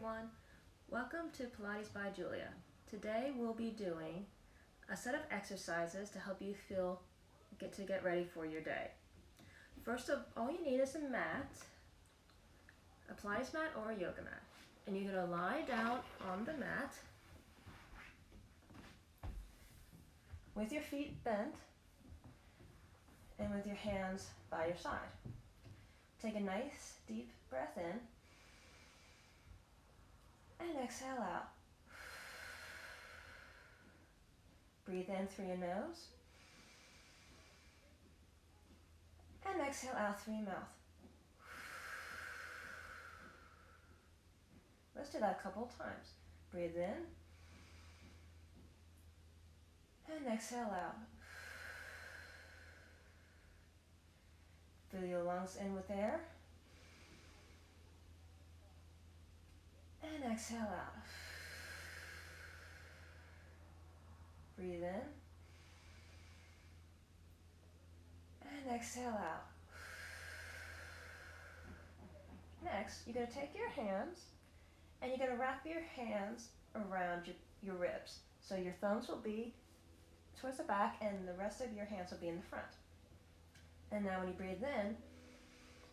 everyone. Welcome to Pilates by Julia. Today we'll be doing a set of exercises to help you get ready for your day. First of all, you need is a mat, a Pilates mat or a yoga mat. And you're going to lie down on the mat with your feet bent and with your hands by your side. Take a nice deep breath in and exhale out. Breathe in through your nose and exhale out through your mouth. Let's do that a couple of times. Breathe in and exhale out. Fill your lungs in with air and exhale out. Breathe in and exhale out. Next, you're going to take your hands and you're going to wrap your hands around your ribs. So your thumbs will be towards the back and the rest of your hands will be in the front. And now when you breathe in,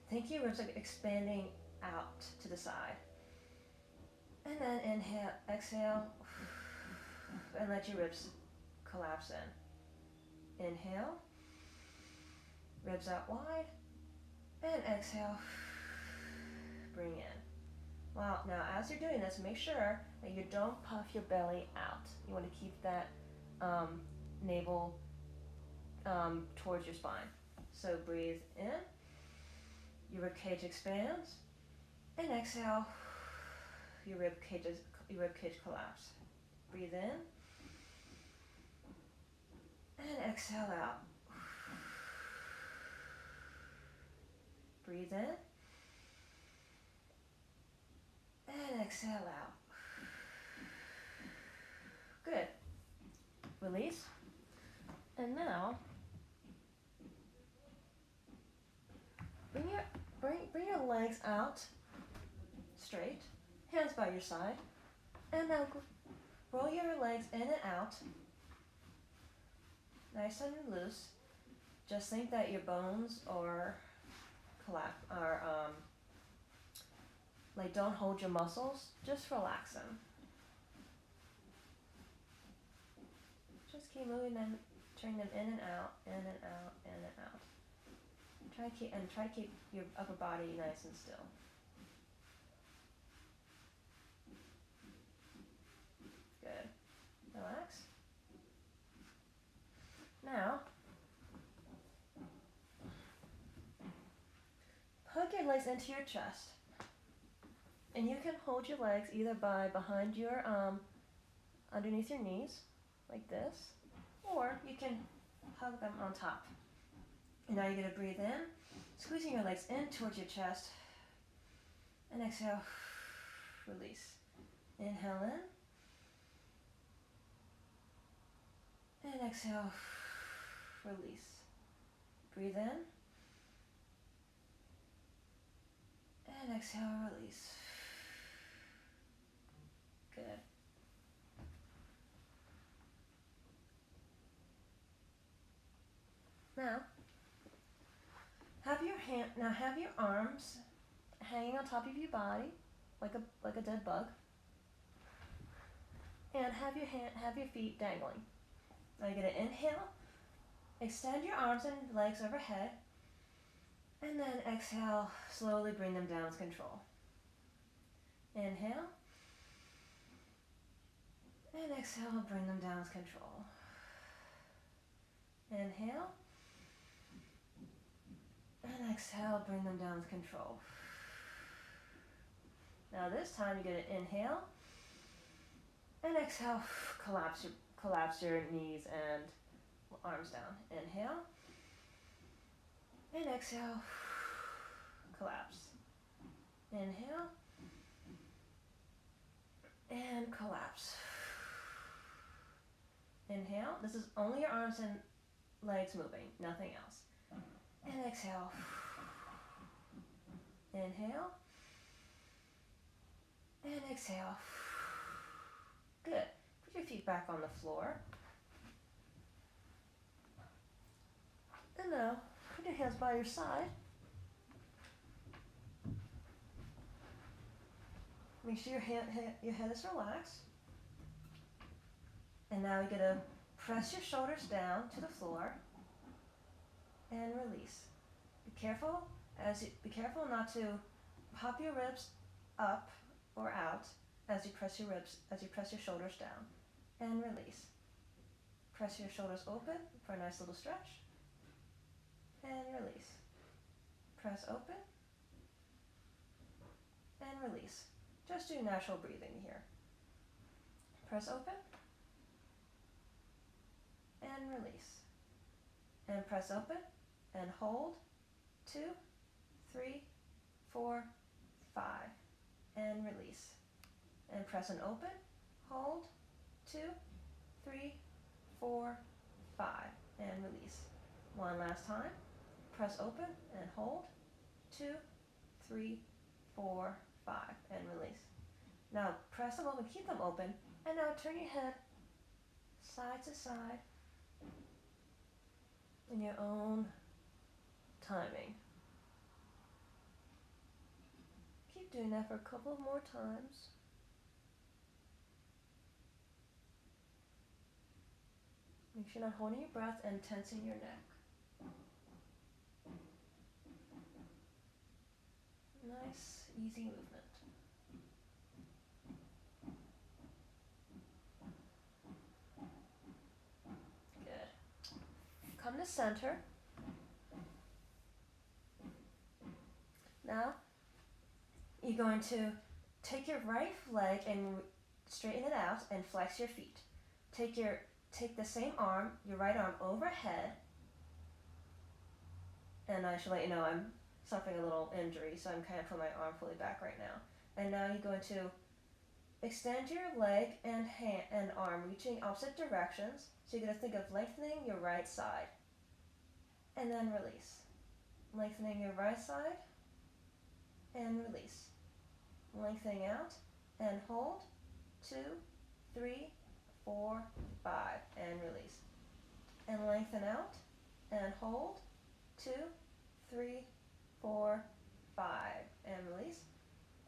think your ribs are expanding out to the side. And then inhale, exhale, and let your ribs collapse in. Inhale, ribs out wide, and exhale, bring in. Well, now as you're doing this, make sure that you don't puff your belly out. You want to keep that navel towards your spine. So breathe in, your rib cage expands, and exhale, your rib cage collapse. Breathe in, and exhale out. Breathe in, and exhale out. Good. Release. And now, bring your legs out straight, hands by your side, and now roll your legs in and out, nice and loose. Just think that your bones are like, don't hold your muscles, just relax them. Just keep moving them, turning them in and out, in and out, in and out. Try to keep your upper body nice and still. Good. Relax. Now, hug your legs into your chest. And you can hold your legs either by behind your underneath your knees, like this, or you can hug them on top. And now you're going to breathe in, squeezing your legs in towards your chest, and exhale, release. Inhale in, and exhale, release. Breathe in, and exhale, release. Good. Now, have your arms hanging on top of your body, like a dead bug, and have your feet dangling. Now you're going to inhale, extend your arms and legs overhead, and then exhale, slowly bring them down with control. Inhale, and exhale, bring them down with control. Inhale, and exhale, bring them down with control. Now this time you're going to inhale, and exhale, collapse your knees and arms down. Inhale, and exhale, collapse. Inhale, and collapse. Inhale, this is only your arms and legs moving, nothing else. And exhale. Inhale. And exhale. Good. Put your feet back on the floor. And now, put your hands by your side. Make sure your head is relaxed. And now you're going to press your shoulders down to the floor and release. Be careful not to pop your ribs up or out as you press your shoulders down. And release. Press your shoulders open for a nice little stretch. And release. Press open. And release. Just do natural breathing here. Press open. And release. And press open. And hold. 2, 3, 4, 5. And release. And press and open. Hold. 2, 3, 4, 5. And release. One last time. Press open and hold. 2, 3, 4, 5. And release. Now press them open, keep them open. And now turn your head side to side in your own timing. Keep doing that for a couple more times. Make sure you're not holding your breath and tensing your neck. Nice, easy movement. Good. Come to center. Now, you're going to take your right leg and straighten it out and flex your feet. Take the same arm, your right arm overhead, and I should let you know I'm suffering a little injury, so I'm kind of putting my arm fully back right now. And now you're going to extend your leg and hand and arm, reaching opposite directions. So you're going to think of lengthening your right side, and then release. Lengthening your right side, and release. Lengthening out, and hold. 2, 3, 4, 5, and release. And lengthen out, and hold. 2, 3, 4, 5, and release.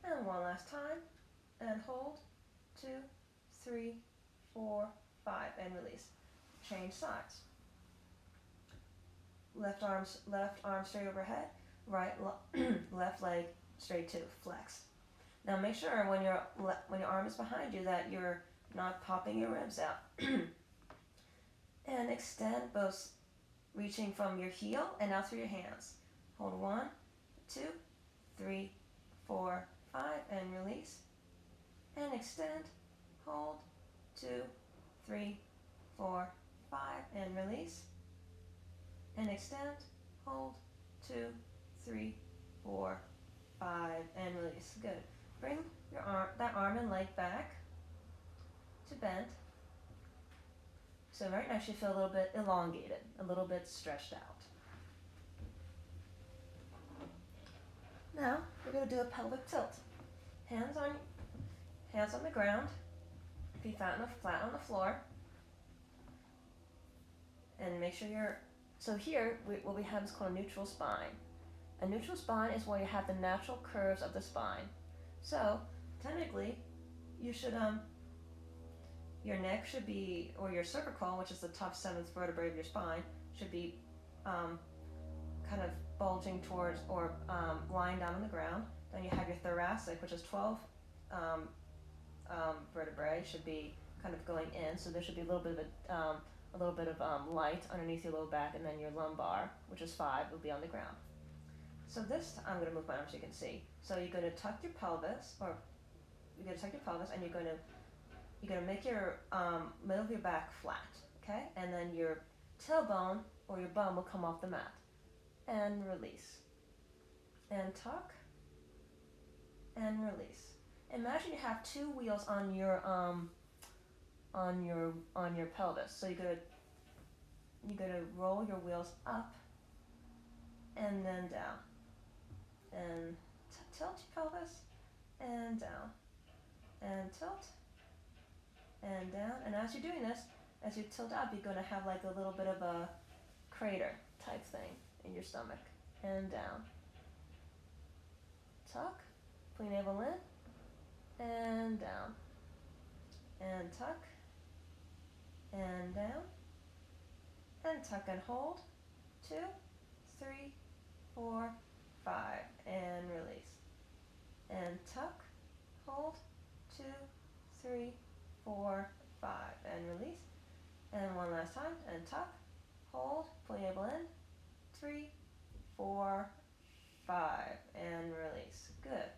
And one last time, and hold. 2, 3, 4, 5, and release. Change sides. Left arm straight overhead, left leg straight too, flex. Now make sure when your arm is behind you that you're not popping your ribs out. And extend both, reaching from your heel and out through your hands. Hold 1, 2, 3, 4, 5, and release. And extend, hold, 2, 3, 4, 5, and release. And extend, hold, 2, 3, 4, 5, and release. Good. Bring that arm and leg back to bend. So right now you should feel a little bit elongated, a little bit stretched out. Now we're going to do a pelvic tilt. Hands on the ground, feet flat on the floor, and make sure so here what we have is called a neutral spine. A neutral spine is where you have the natural curves of the spine. So technically, you should your neck should be, or your cervical, which is the top 7th vertebrae of your spine, should be kind of bulging towards or lying down on the ground. Then you have your thoracic, which is 12 vertebrae, should be kind of going in. So there should be a little bit of light underneath your low back, and then your lumbar, which is 5, will be on the ground. So I'm going to move my arm so you can see. So you're going to tuck your pelvis, and you're going to make your middle of your back flat, okay? And then your tailbone or your bum will come off the mat. And release. And tuck. And release. Imagine you have 2 wheels on your pelvis. So you're gonna roll your wheels up and then down. And tilt your pelvis and down. and tilt, and down. And as you're doing this, as you tilt up, you're going to have like a little bit of a crater type thing in your stomach. And down. Tuck, pull your navel in, and down. And tuck, and down. And tuck and hold. 2, 3, 4, 5, and release. And tuck, hold, 2, 3, 4, 5, and release. And one last time, and tuck, hold, pull your navel in, 3, 4, 5, and release. Good.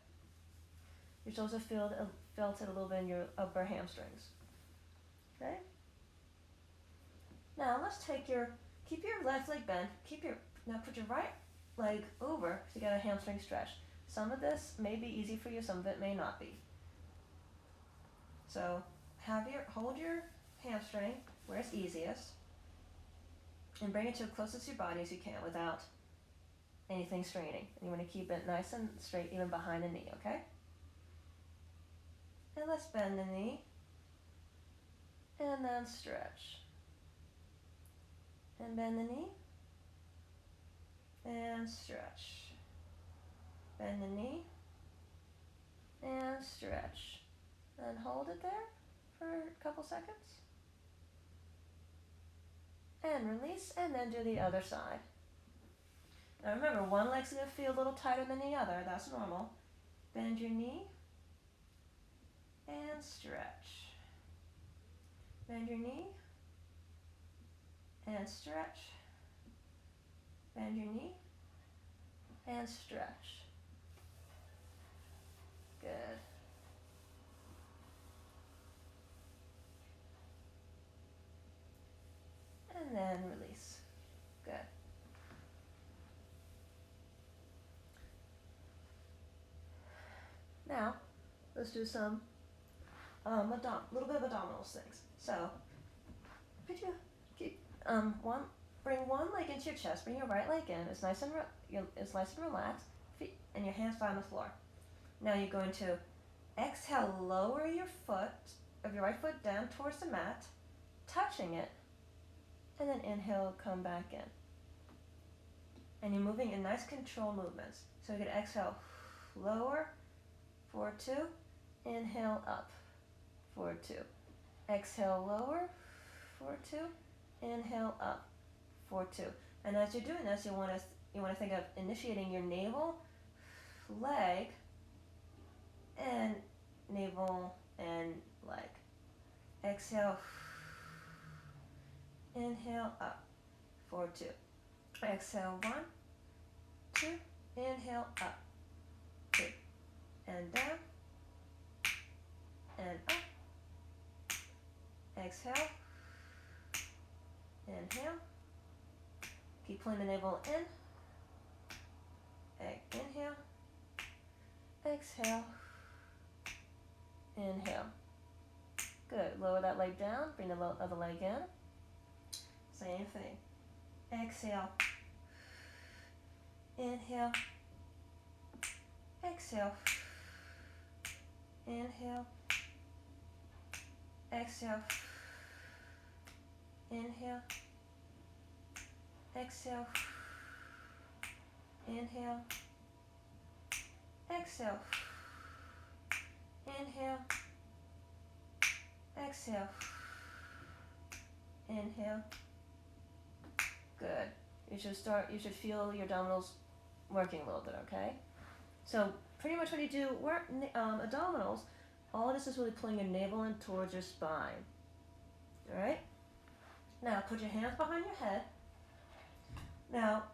You should also felt it a little bit in your upper hamstrings. Okay? Now let's keep your left leg bent, now put your right leg over so you get a hamstring stretch. Some of this may be easy for you, some of it may not be. So hold your hamstring where it's easiest and bring it to as close to your body as you can without anything straining. And you want to keep it nice and straight even behind the knee, okay? And let's bend the knee and then stretch. And bend the knee and stretch. Bend the knee and stretch. And hold it there for a couple seconds. And release, and then do the other side. Now remember, one leg's going to feel a little tighter than the other. That's normal. Bend your knee and stretch. Bend your knee and stretch. Bend your knee and stretch. Good. And then release. Good. Now, let's do some little bit of abdominals things. So, could you keep bring one leg into your chest, bring your right leg in. It's nice and relaxed. Feet and your hands flat on the floor. Now you're going to exhale, lower your right foot down towards the mat, touching it, and then inhale, come back in. And you're moving in nice control movements. So you're going to exhale, lower, 4, 2, inhale up, 4, 2. Exhale, lower, 4, 2, inhale up, 4, 2. And as you're doing this, you want to think of initiating your navel, leg, and navel and leg. Exhale, inhale up, 4, 2. Exhale, 1, 2, inhale up, 2, and down, and up. Exhale, inhale. Keep pulling the navel in. Inhale, exhale, inhale. Good. Lower that leg down. Bring the other leg in. Same thing. Exhale, inhale, exhale, inhale, exhale, inhale, exhale, inhale, exhale, inhale, exhale, inhale. Good. You should feel your abdominals working a little bit, okay? So pretty much when you do abdominals, all this is really pulling your navel in towards your spine. All right? Now put your hands behind your head. Now,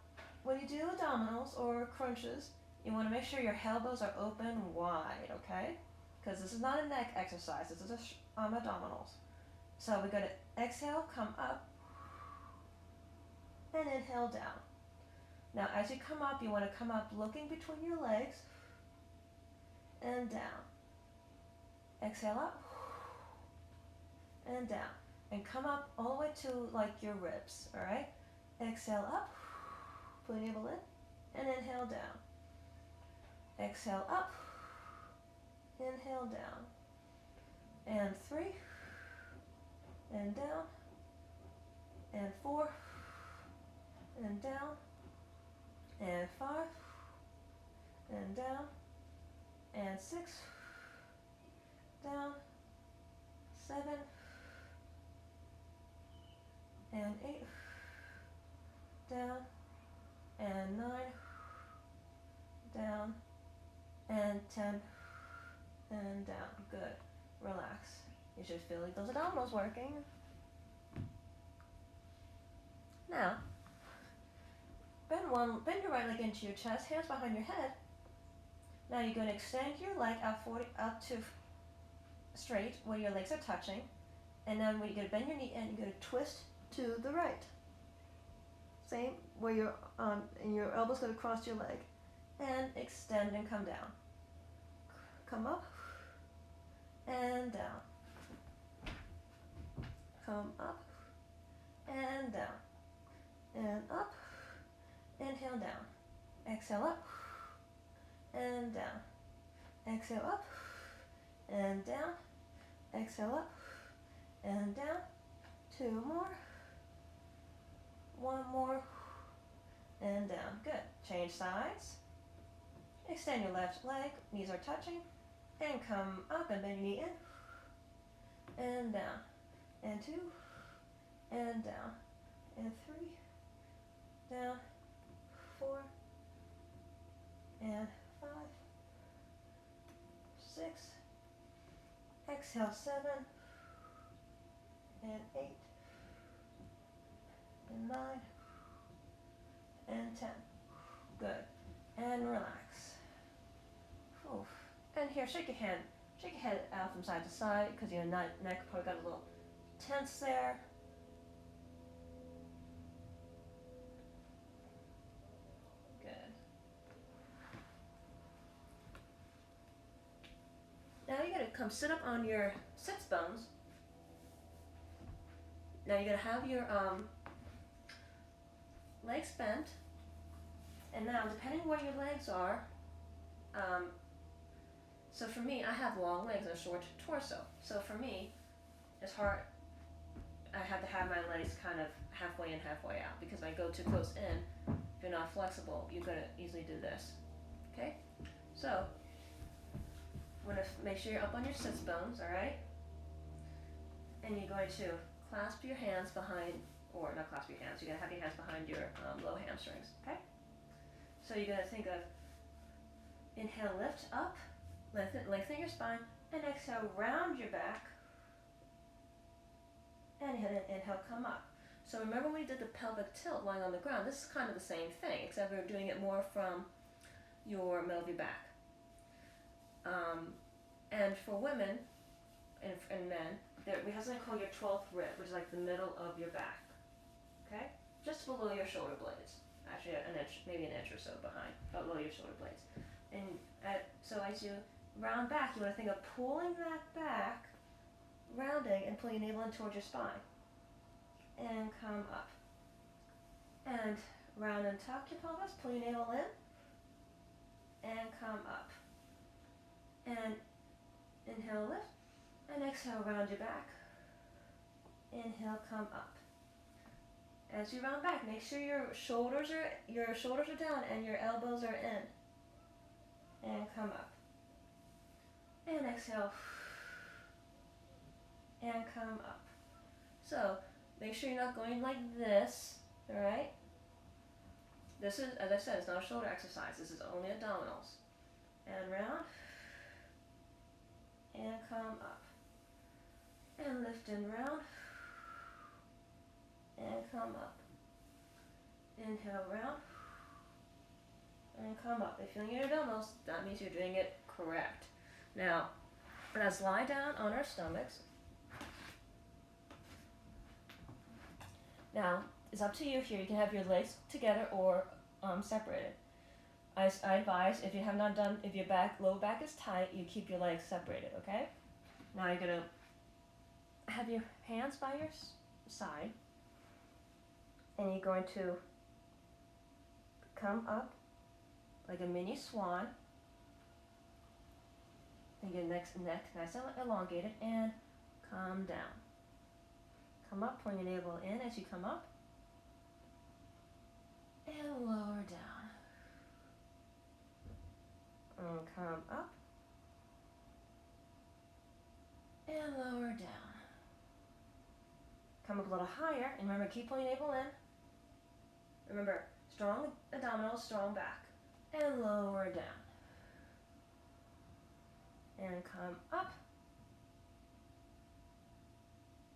when you do abdominals or crunches, you want to make sure your elbows are open wide, okay? Because this is not a neck exercise. This is abdominals. So we're going to exhale, come up, and inhale down. Now, as you come up, you want to come up looking between your legs and down. Exhale up and down. And come up all the way to like your ribs, all right? Exhale up, pull your navel in, and inhale down. Exhale up, inhale down. and 3, and down, and 4, and down, and 5, and down, and 6, down, 7, and 8, down, and 9, down, and 10, and down. Good. Relax. You should feel like those abdominals working. Now, bend your right leg into your chest, hands behind your head. Now you're going to extend your leg up to straight where your legs are touching, and then when you're going to bend your knee in, you're going to twist to the right. Same where your and your elbow's going to cross your leg, and extend and come down. Come up and down. Come up and down. And up. Inhale down. Exhale up and down. Exhale up and down. Exhale up and down. 2 more. 1 more. And down. Good. Change sides. Extend your left leg. Knees are touching. And come up and bend your knee in. And down. And 2. And down. And 3. Down. 4. And 5. 6. Exhale 7. And 8. And 9. And 10. Good. And relax. Oof. And here, shake your head. Shake your head out from side to side because your neck probably got a little tense there. Good. Now you're going to come sit up on your sits bones. Now you're going to have your legs bent. And now, depending where your legs are, so for me, I have long legs and a short torso. So for me, it's hard. I have to have my legs kind of halfway in, halfway out, because if I go too close in, if you're not flexible, you're going to easily do this. Okay? So, I'm going to make sure you're up on your sits bones, all right? And you're going to clasp your hands behind, or not clasp your hands, you're going to have your hands behind your low hamstrings, okay? So you're going to think of inhale, lift up, lengthen your spine, and exhale, round your back, and inhale, come up. So remember when we did the pelvic tilt lying on the ground, this is kind of the same thing, except we're doing it more from your middle of your back. And for women and men, we have something called your 12th rib, which is like the middle of your back, okay? Just below your shoulder blades. Actually an inch, maybe an inch or so below your shoulder blades. And so as you round back, you want to think of pulling that back, rounding, and pulling your navel in towards your spine. And come up. And round and tuck your pelvis, pull your navel in, and come up. And inhale, lift, and exhale, round your back. Inhale, come up. As you round back, make sure your shoulders are down and your elbows are in. And come up. And exhale. And come up. So, make sure you're not going like this, alright? This is, as I said, it's not a shoulder exercise. This is only abdominals. And round. And come up. And lift and round. And come up. Inhale, round. And come up. If you're feeling your abdominals, that means you're doing it correct. Now, let's lie down on our stomachs. Now, it's up to you here. You can have your legs together or separated. I advise, if you have not done, if your low back is tight, you keep your legs separated, okay? Now you're going to have your hands by your side, and you're going to come up like a mini swan, Then get neck nice and elongated, and come down. Come up, pulling your navel in as you come up, and lower down. And come up, and lower down. Come up a little higher, and remember, keep pulling your navel in. Remember, strong abdominals, strong back, and lower down. And come up,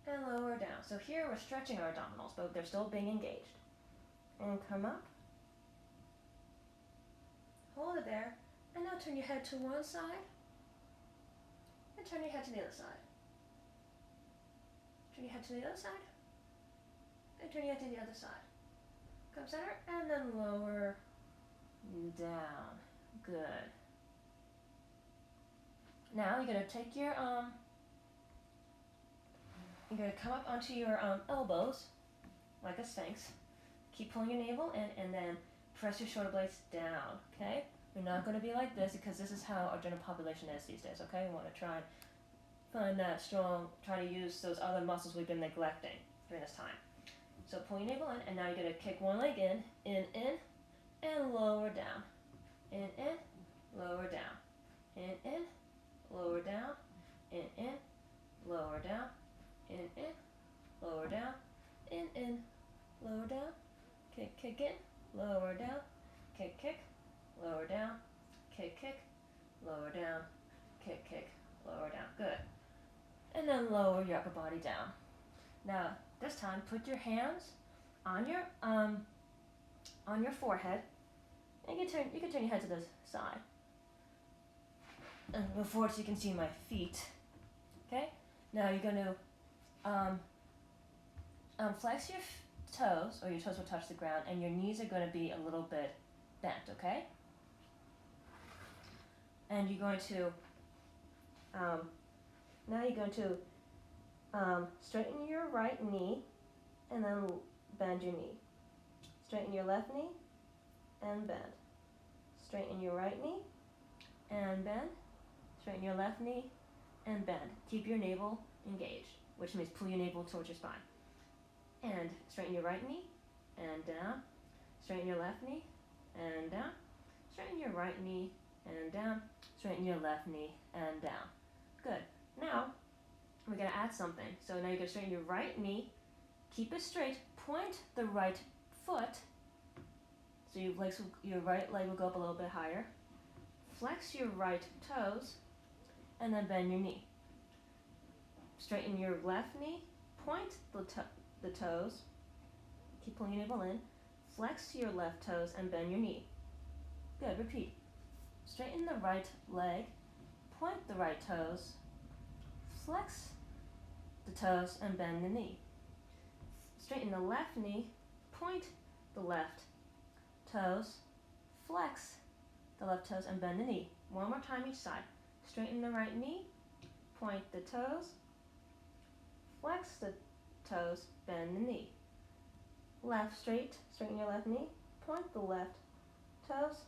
and lower down. So here we're stretching our abdominals, but they're still being engaged. And come up, hold it there, and now turn your head to one side, and turn your head to the other side. Turn your head to the other side, and turn your head to the other side. Come center, and then lower down. Good. Now you're going to take your, you're going to come up onto your elbows, like a sphinx. Keep pulling your navel in, and then press your shoulder blades down, okay? You're not going to be like this, because this is how our general population is these days, okay? We want to try and find that strong, try to use those other muscles we've been neglecting during this time. So pull your navel in, and now you're going to kick one leg in, and lower down. In, lower down. In, lower down. In, lower down. In, lower down. In, lower down. Kick in, lower down. Kick, lower down. Kick, lower down. Kick, lower down. Good. And then lower your upper body down. Now, this time, put your hands on your forehead, and you can turn your head to the side, and go forward so you can see my feet. Okay. Now you're going to flex your toes, or your toes will touch the ground, and your knees are going to be a little bit bent. Okay. And you're going to now you're going to straighten your right knee, and then bend your knee. Straighten your left knee, and bend. Straighten your right knee, and bend. Straighten your left knee, and bend. Keep your navel engaged, which means pull your navel towards your spine. And straighten your right knee, and down. Straighten your left knee, and down. Straighten your right knee, and down. Straighten your left knee, and down. Good. Now, we're going to add something. So now you're going to straighten your right knee, keep it straight, point the right foot, so your right leg will go up a little bit higher, flex your right toes, and then bend your knee. Straighten your left knee, point the toes, keep pulling your navel in, flex your left toes, and bend your knee. Good, repeat. Straighten the right leg, point the right toes, flex the toes, and bend the knee. Straighten the left knee, point the left toes, flex the left toes, and bend the knee. One more time each side. Straighten the right knee, point the toes, flex the toes, bend the knee. Left straight, straighten your left knee, point the left toes,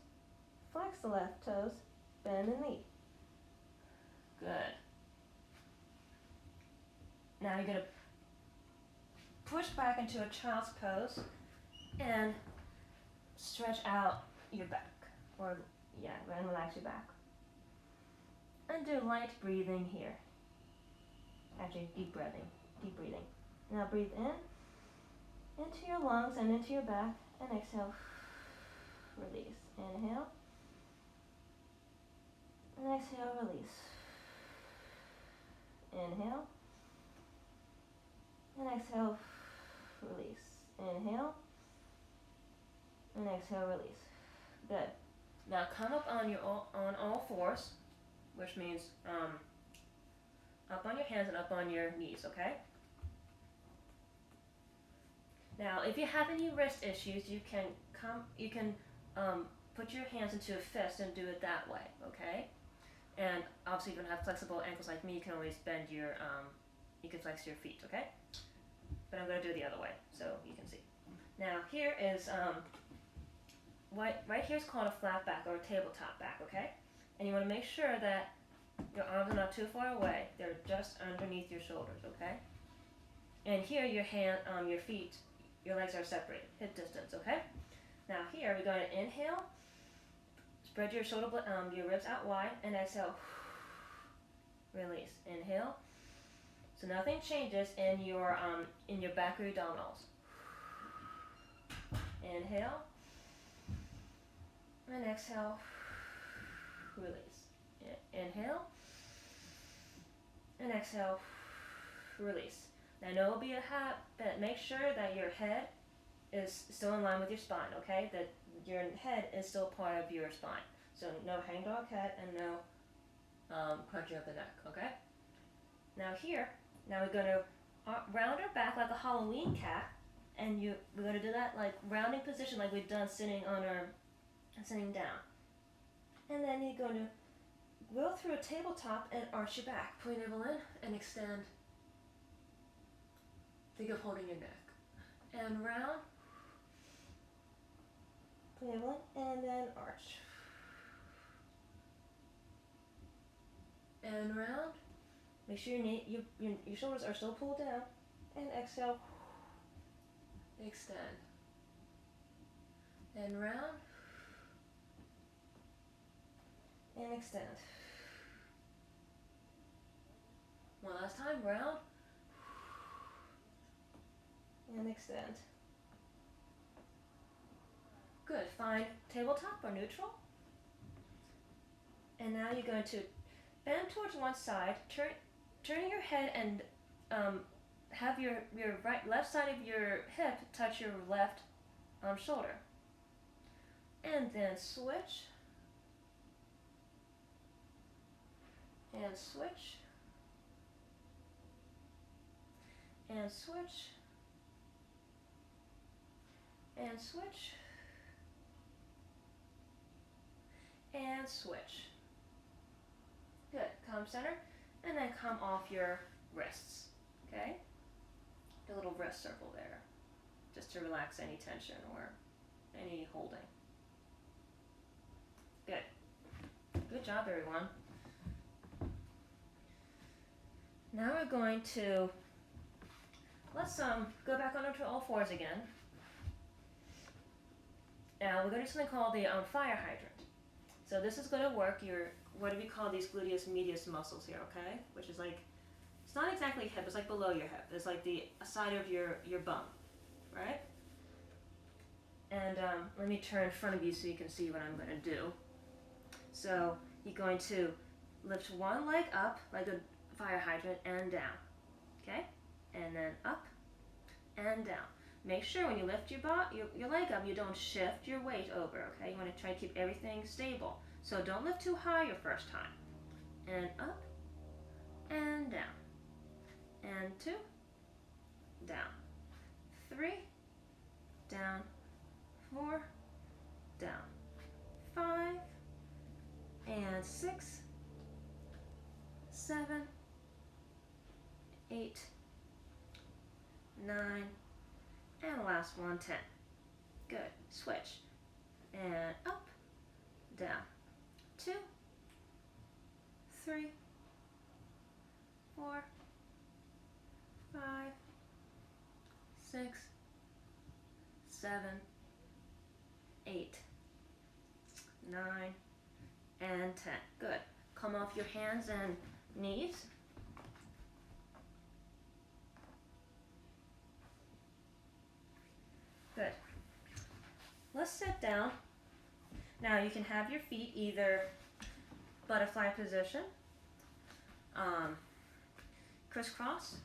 flex the left toes, bend the knee. Good. Now you're going to push back into a child's pose and stretch out your back. And relax your back. And do light breathing here. Actually, deep breathing. Now breathe in, into your lungs and into your back, and exhale, release. Inhale, and exhale, release. Inhale, and exhale, release. Inhale, and exhale, release. Good. Now come up on all fours, which means up on your hands and up on your knees, okay? Now, if you have any wrist issues, you can put your hands into a fist and do it that way, okay? And obviously, if you don't have flexible ankles like me, you can always bend your, you can flex your feet, okay? But I'm going to do it the other way, so you can see. Now, here is, right here is called a flat back or a tabletop back, okay? And you want to make sure that Your arms are not too far away. They're just underneath your shoulders, okay? And here your your feet, your legs are separated, hip distance, okay? Now here we're going to inhale, spread your your ribs out wide, and exhale. Release. Inhale. So nothing changes in your back or your abdominals. Inhale. And exhale. Release. Inhale. And exhale. Release. Now I know it'll be a habit. Make sure that your head is still in line with your spine, okay? That your head is still part of your spine. So no hang dog head and no crunching of the neck, okay? Now here, now we're going to round our back like a Halloween cat, and we're going to do that like rounding position like we've done sitting down. And then you're going to go through a tabletop and arch your back. Pull your navel in and extend. Think of holding your neck. And round. Pull your navel in and then arch. And round. Make sure your shoulders are still pulled down. And exhale. Extend. And round. And extend. One last time. Round. And extend. Good. Find tabletop or neutral. And now you're going to bend towards one side, turning your head and have your left side of your hip touch your left shoulder. And then switch. And switch. And switch. And switch. And switch. Good. Come center, and then come off your wrists. Okay? A little wrist circle there, just to relax any tension or any holding. Good. Good job, everyone. Now we're going to let's go back onto all fours again. Now we're going to do something called the fire hydrant. So this is going to work your, what do we call these gluteus medius muscles here, okay? Which is like, it's not exactly hip, it's like below your hip. It's like the side of your bum, right? And let me turn in front of you so you can see what I'm going to do. So you're going to lift one leg up like a fire hydrant and down, okay? And then up and down. Make sure when you lift your leg up, you don't shift your weight over, okay? You want to try to keep everything stable. So don't lift too high your first time. And up, and down. And 2, down. 3, down. 4, down. 5, and 6, 7, 8, 9, and last one, 10. Good. Switch. And up, down. 2, 3, 4, 5, 6, 7, 8, 9, and 10. Good. Come off your hands and knees. Good. Let's sit down. Now you can have your feet either butterfly position, crisscross,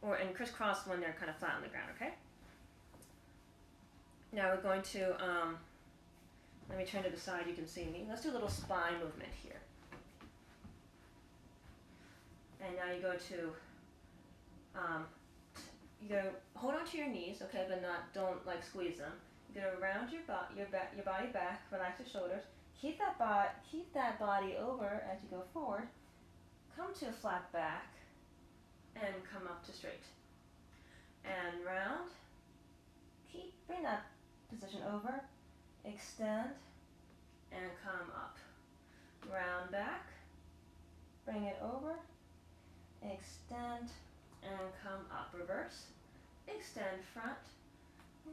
or in crisscross when they're kind of flat on the ground, okay? Now we're going to, let me turn to the side, you can see me. Let's do a little spine movement here. And now you go to, you go hold on to your knees, okay, but don't like squeeze them. You're gonna round your body back, relax your shoulders. Keep that body over as you go forward. Come to a flat back, and come up to straight. And round. Bring that position over. Extend, and come up. Round back, bring it over, extend, and come up. Reverse, extend front,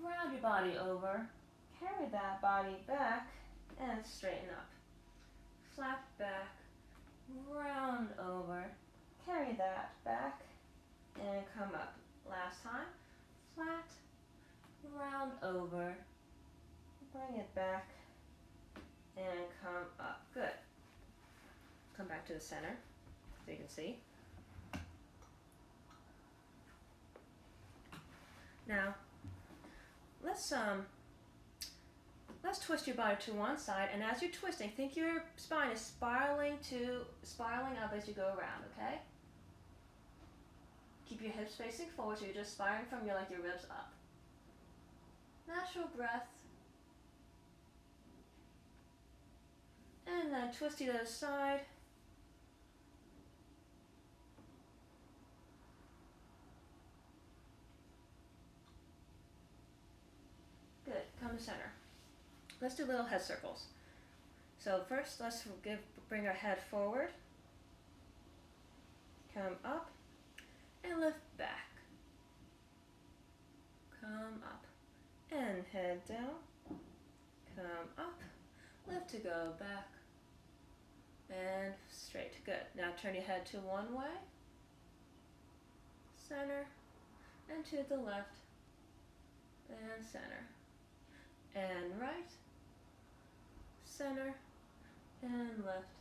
round your body over, carry that body back, and straighten up. Flat back, round over, carry that back, and come up. Last time, flat, round over, bring it back, and come up. Good. Come back to the center, so you can see. Now, let's twist your body to one side, and as you're twisting, think your spine is spiraling up as you go around, okay? Keep your hips facing forward, so you're just spiraling from your ribs up. Natural breath. And then twist to the other side. Good, come to center. Let's do little head circles. So first, let's bring our head forward. Come up and lift back. Come up and head down. Come up, lift to go back and straight. Good. Now turn your head to one way, center, and to the left, and center, and right, center, and left,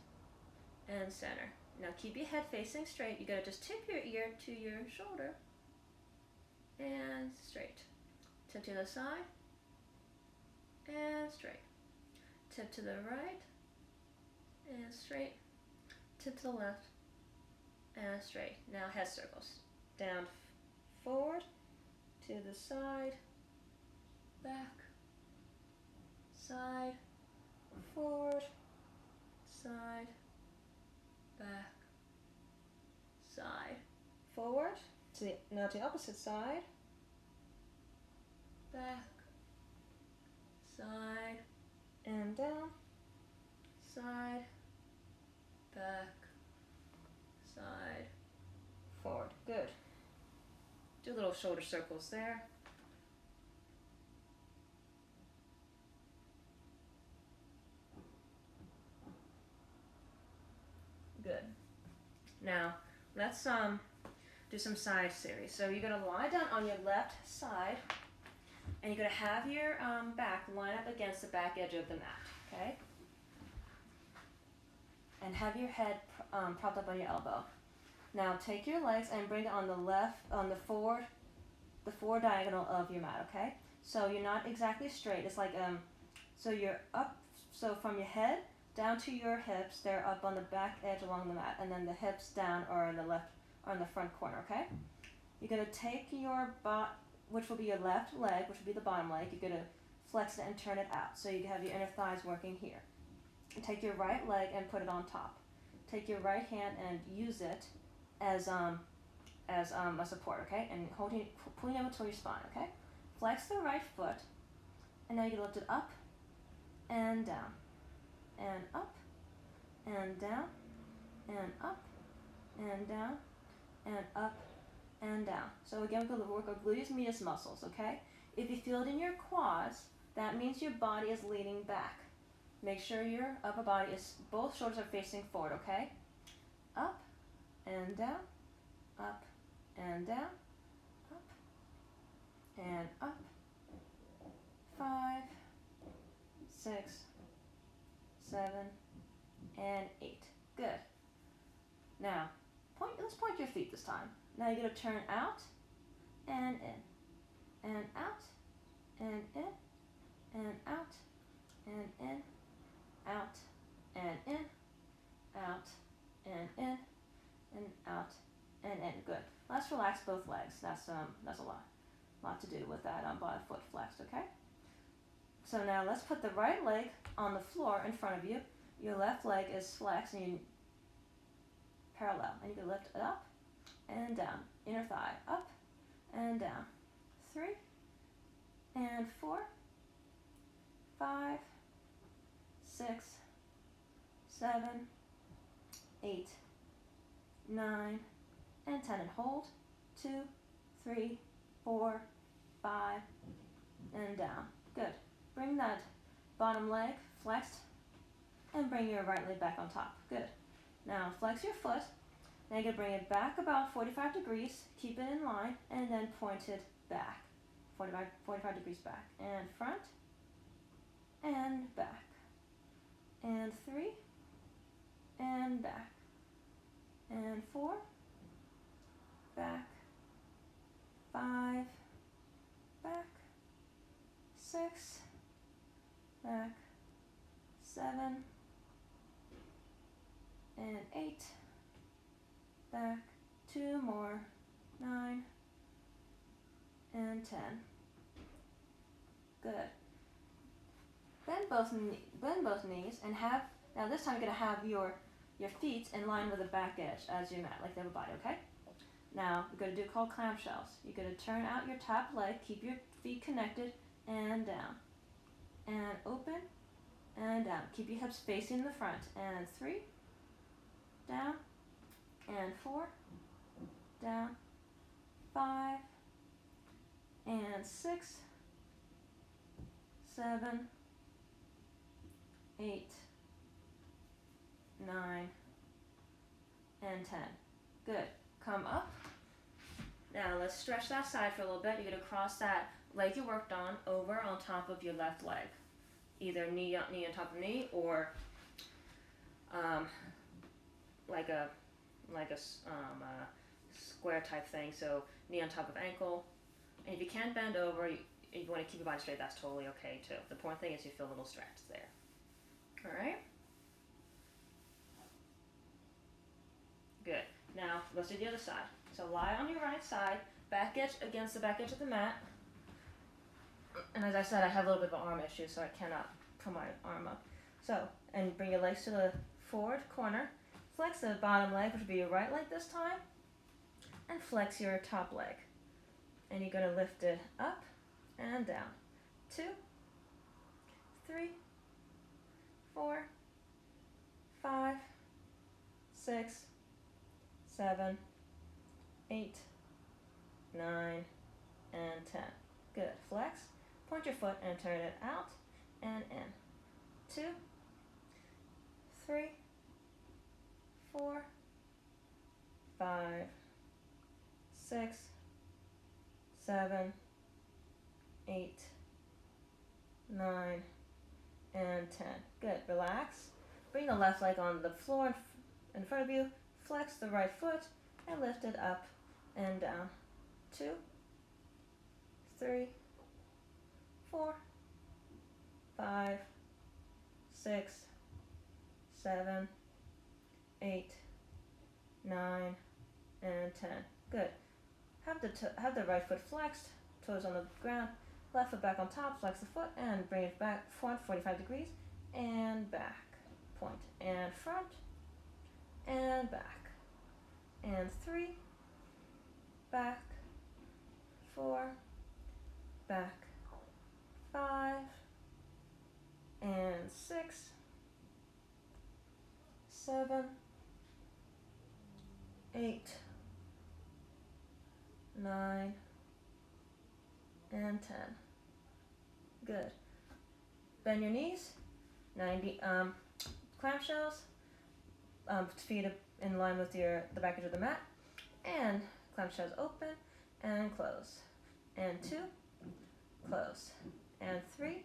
and center. Now keep your head facing straight. You gotta just tip your ear to your shoulder, and straight. Tip to the side, and straight. Tip to the right, and straight. Tip to the left, and straight. Now head circles. Down, forward, to the side, back, side, forward, side, back, side, forward. Now to the opposite side, back, side, and down, side, back, side, forward. Good. Do little shoulder circles there. Good. Now, let's do some side series. So you're gonna lie down on your left side, and you're gonna have your back line up against the back edge of the mat, okay? And have your head propped up on your elbow. Now take your legs and bring it on the forward diagonal of your mat, okay? So you're not exactly straight. It's like so you're up. So from your head down to your hips, they're up on the back edge along the mat, and then the hips down or in the left or in the front corner, okay? You're gonna take your which will be your left leg, which will be the bottom leg. You're gonna flex it and turn it out, so you have your inner thighs working here. And take your right leg and put it on top. Take your right hand and use it as a support, okay? And pulling it between your spine, okay? Flex the right foot, and now you lift it up and down, and up and down, and up and down, and up and down. So again, we're going to work our gluteus medius muscles, okay? If you feel it in your quads, that means your body is leaning back. Make sure your upper body both shoulders are facing forward, okay? Up and down, up and down, up and up. 5, 6, 7, and 8. Good. Now, let's point your feet this time. Now you're going to turn out and in, and out, and in, and out, and in, out, and in, out, and in, and out, and in. Good. Let's relax both legs. That's a lot to do with that bottom foot flexed, okay? So now let's put the right leg on the floor in front of you. Your left leg is flexed and you parallel, and you can lift it up and down. Inner thigh up and down. 3 and 4, 5, 6, 7, 8, 9, and 10. And hold. 2, 3, 4, 5, and down. Good. Bring that bottom leg flexed and bring your right leg back on top. Good. Now flex your foot. Now you're going to bring it back about 45 degrees. Keep it in line and then point it back. 45 degrees back. And front and back. And 3 and back. And 4, back, 5, back, 6, back, 7, and 8, back, 2 more, 9, and 10. Good. Bend both knees and have, now this time you're going to have your feet in line with the back edge as your mat, like the upper body, okay? Now, we're going to do called clamshells. You're going to turn out your top leg, keep your feet connected, and down. And open, and down. Keep your hips facing the front. And 3, down, and 4, down, 5, and 6, 7, 8, 9, and 10. Good. Come up. Now let's stretch that side for a little bit. You're going to cross that leg you worked on over on top of your left leg. Either knee on top of knee or like a square type thing. So knee on top of ankle. And if you can't bend over, if you want to keep your body straight, that's totally okay too. The important thing is you feel a little stretch there. All right? Good. Now, let's do the other side. So lie on your right side, back edge against the back edge of the mat. And as I said, I have a little bit of an arm issue, so I cannot put my arm up. So, and bring your legs to the forward corner. Flex the bottom leg, which would be your right leg this time. And flex your top leg. And you're going to lift it up and down. 2, 3, 4, 5, 6, 7, 8, 9, and 10. Good. Flex. Point your foot and turn it out and in. 2, 3, 4, 5, 6, 7, 8, 9, and 10. Good. Relax. Bring the left leg on the floor in front of you. Flex the right foot and lift it up and down. 2, 3, 4, 5, 6, 7, 8, 9, and 10. Good. Have the right foot flexed, toes on the ground, left foot back on top, flex the foot, and bring it back front 45 degrees, and back. Point, and front, and back, and 3, back, 4, back, 5, and 6, 7, 8, 9, and 10. Good. Bend your knees, 90 clamshells, feet in line with the back edge of the mat, and clamshells open and close, and 2, close, and 3,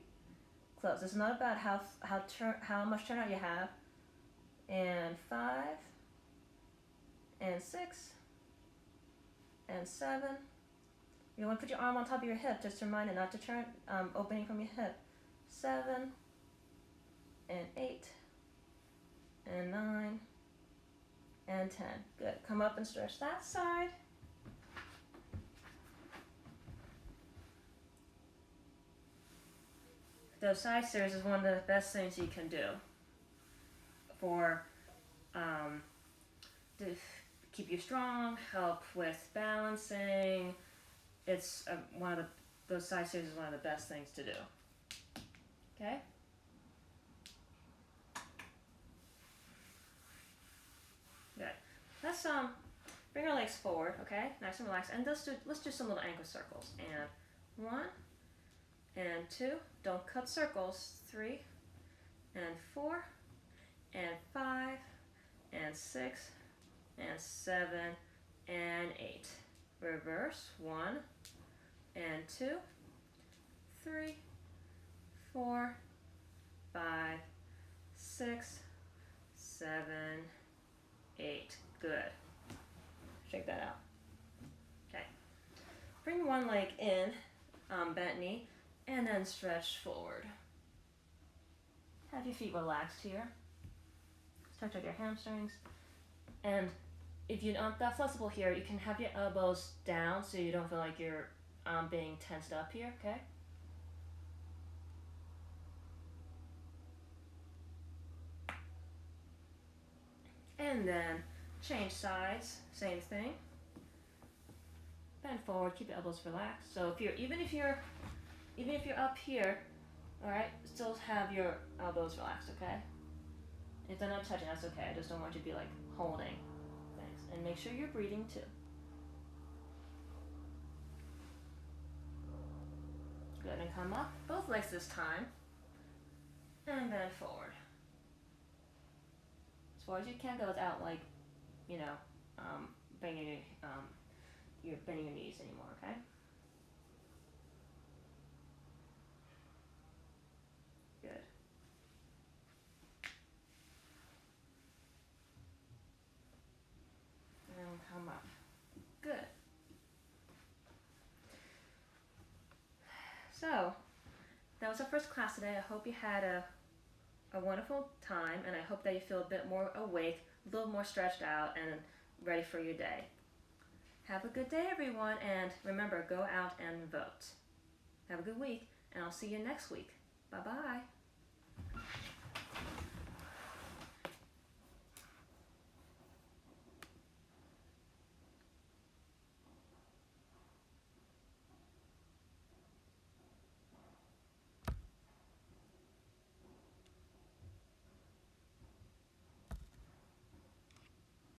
close. It's not about how much turnout you have, and 5, and 6, and 7. You want to put your arm on top of your hip, just to remind it not to turn, opening from your hip. 7, and 8, and 9, and 10. Good. Come up and stretch that side. Those side stairs is one of the best things you can do for to keep you strong, help with balancing. It's those side stairs is one of the best things to do. Okay? Good. let's bring our legs forward, okay? Nice and relaxed. And let's do some little ankle circles. And 1 and 2. Don't cut circles. 3 and 4 and 5 and 6 and 7 and 8. Reverse. 1 and 2, 3, 4, 5, 6, 7, 8. Good. Shake that out. Okay. Bring one leg in, bent knee, and then stretch forward. Have your feet relaxed here. Stretch out your hamstrings. And if you're not that flexible here, you can have your elbows down so you don't feel like you're being tensed up here, okay? And then change sides, same thing. Bend forward, keep your elbows relaxed. So even if you're up here, all right, still have your elbows relaxed, okay? If they're not touching, that's okay. I just don't want you to be like holding things. And make sure you're breathing too. Good, and come up, both legs this time, and bend forward. As far as you can go without like, bending you're bending your knees anymore, okay? Good. And come up. Good. So, that was our first class today. I hope you had a wonderful time, and I hope that you feel a bit more awake, a little more stretched out, and ready for your day. Have a good day, everyone, and remember, go out and vote. Have a good week, and I'll see you next week. Bye-bye.